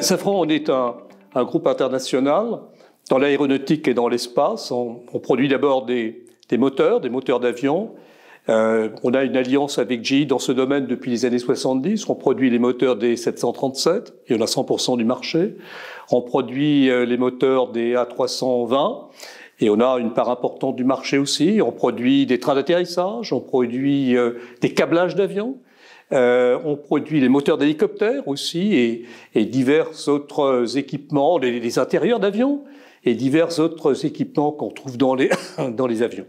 Safran, on est un groupe international dans l'aéronautique et dans l'espace. On produit d'abord des moteurs d'avion. On a une alliance avec GE dans ce domaine depuis les années 70. On produit les moteurs des 737, et on a 100% du marché. On produit les moteurs des A320, et on a une part importante du marché aussi. On produit des trains d'atterrissage, on produit des câblages d'avions. On produit les moteurs d'hélicoptères aussi et divers autres équipements, les intérieurs d'avions et divers autres équipements qu'on trouve dans les avions.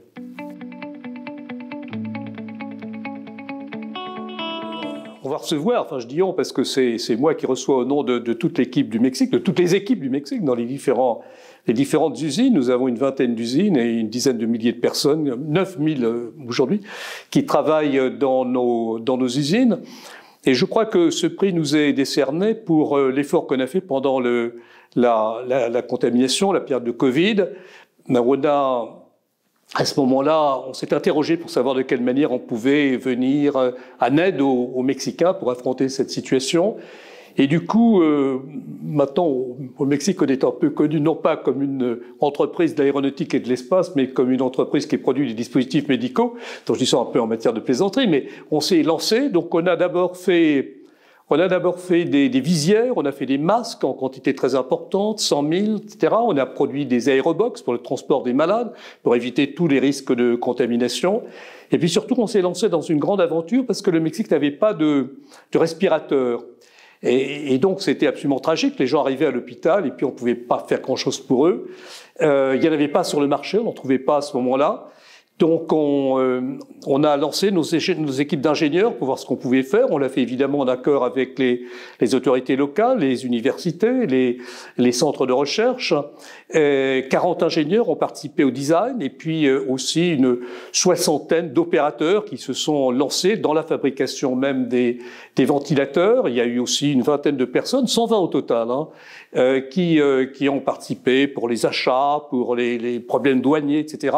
On va recevoir, enfin je dis on parce que c'est moi qui reçois au nom de toute l'équipe du Mexique, de toutes les équipes du Mexique dans les différentes usines. Nous avons une vingtaine d'usines et une dizaine de milliers de personnes, 9000 aujourd'hui, qui travaillent dans nos usines. Et je crois que ce prix nous est décerné pour l'effort qu'on a fait pendant la contamination, la période de Covid. À ce moment-là, on s'est interrogé pour savoir de quelle manière on pouvait venir en aide aux Mexicains pour affronter cette situation. Et du coup, maintenant, au Mexique, on est un peu connu, non pas comme une entreprise d'aéronautique et de l'espace, mais comme une entreprise qui produit des dispositifs médicaux. Donc, je dis ça un peu en matière de plaisanterie, mais on s'est lancé. Donc, on a d'abord fait des visières, on a fait des masques en quantité très importante, 100 000, etc. On a produit des aérobox pour le transport des malades, pour éviter tous les risques de contamination. Et puis surtout, on s'est lancé dans une grande aventure parce que le Mexique n'avait pas de respirateurs. Et donc, c'était absolument tragique. Les gens arrivaient à l'hôpital et puis on ne pouvait pas faire grand-chose pour eux. Il n'y en avait pas sur le marché, on n'en trouvait pas à ce moment-là. Donc, on a lancé nos équipes d'ingénieurs pour voir ce qu'on pouvait faire. On l'a fait évidemment en accord avec les autorités locales, les universités, les centres de recherche. 40 ingénieurs ont participé au design et puis aussi une soixantaine d'opérateurs qui se sont lancés dans la fabrication même des ventilateurs. Il y a eu aussi une vingtaine de personnes, 120 au total, qui ont participé pour les achats, pour les problèmes douaniers, etc.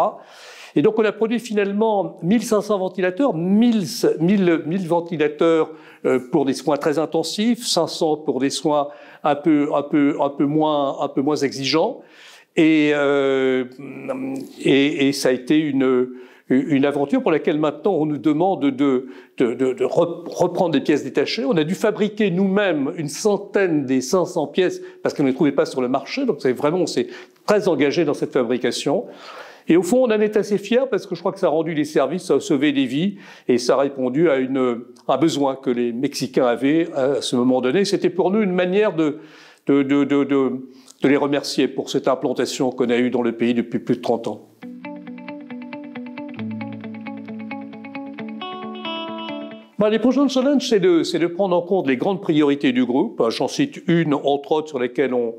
Et donc, on a produit finalement 1500 ventilateurs, 1000 ventilateurs pour des soins très intensifs, 500 pour des soins un peu moins exigeants. Et ça a été une aventure pour laquelle maintenant on nous demande de reprendre des pièces détachées. On a dû fabriquer nous-mêmes une centaine des 500 pièces parce qu'on ne les trouvait pas sur le marché. Donc, on s'est très engagé dans cette fabrication. Et au fond, on en est assez fiers parce que je crois que ça a rendu des services, ça a sauvé des vies et ça a répondu à un besoin que les Mexicains avaient à ce moment donné. C'était pour nous une manière de les remercier pour cette implantation qu'on a eue dans le pays depuis plus de 30 ans. Les prochains challenges, c'est de prendre en compte les grandes priorités du groupe. J'en cite une, entre autres, sur lesquelles on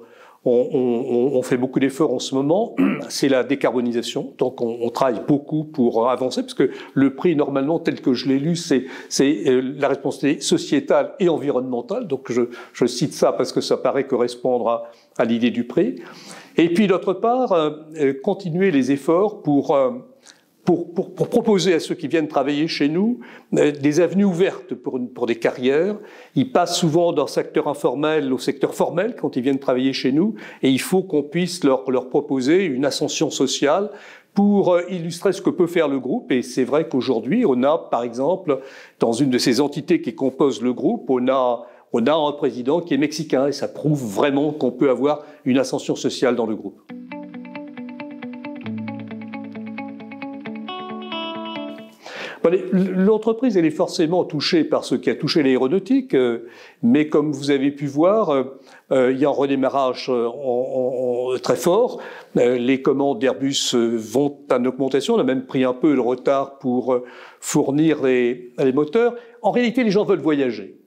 fait beaucoup d'efforts en ce moment, c'est la décarbonisation. Donc on travaille beaucoup pour avancer, parce que le prix, normalement, tel que je l'ai lu, c'est la responsabilité sociétale et environnementale. Donc je cite ça parce que ça paraît correspondre à l'idée du prix. Et puis d'autre part, continuer les efforts pour proposer à ceux qui viennent travailler chez nous des avenues ouvertes pour des carrières. Ils passent souvent d'un secteur informel au secteur formel quand ils viennent travailler chez nous, et il faut qu'on puisse leur proposer une ascension sociale pour illustrer ce que peut faire le groupe. Et c'est vrai qu'aujourd'hui, on a, par exemple, dans une de ces entités qui composent le groupe, on a un président qui est mexicain, et ça prouve vraiment qu'on peut avoir une ascension sociale dans le groupe. L'entreprise, elle est forcément touchée par ce qui a touché l'aéronautique, mais comme vous avez pu voir, il y a un redémarrage très fort. Les commandes d'Airbus vont en augmentation. On a même pris un peu le retard pour fournir les moteurs. En réalité, les gens veulent voyager.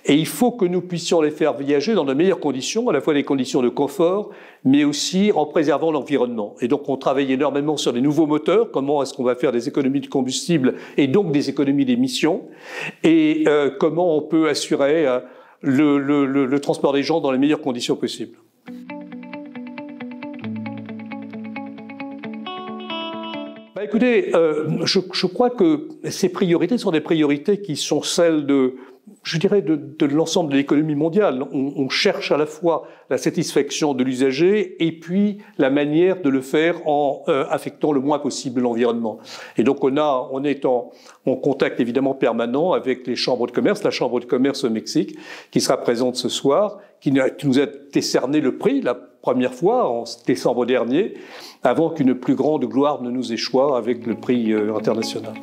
Et il faut que nous puissions les faire voyager dans de meilleures conditions, à la fois des conditions de confort, mais aussi en préservant l'environnement. Et donc, on travaille énormément sur des nouveaux moteurs. Comment est-ce qu'on va faire des économies de combustible et donc des économies d'émissions? Et comment on peut assurer le transport des gens dans les meilleures conditions possibles. Écoutez, je crois que ces priorités sont des priorités qui sont celles de je dirais, de l'ensemble de l'économie mondiale. On cherche à la fois la satisfaction de l'usager et puis la manière de le faire en affectant le moins possible l'environnement. Et donc on est en contact évidemment permanent avec les chambres de commerce, la chambre de commerce au Mexique qui sera présente ce soir, qui nous a décerné le prix la première fois en décembre dernier, avant qu'une plus grande gloire ne nous échoie avec le prix international.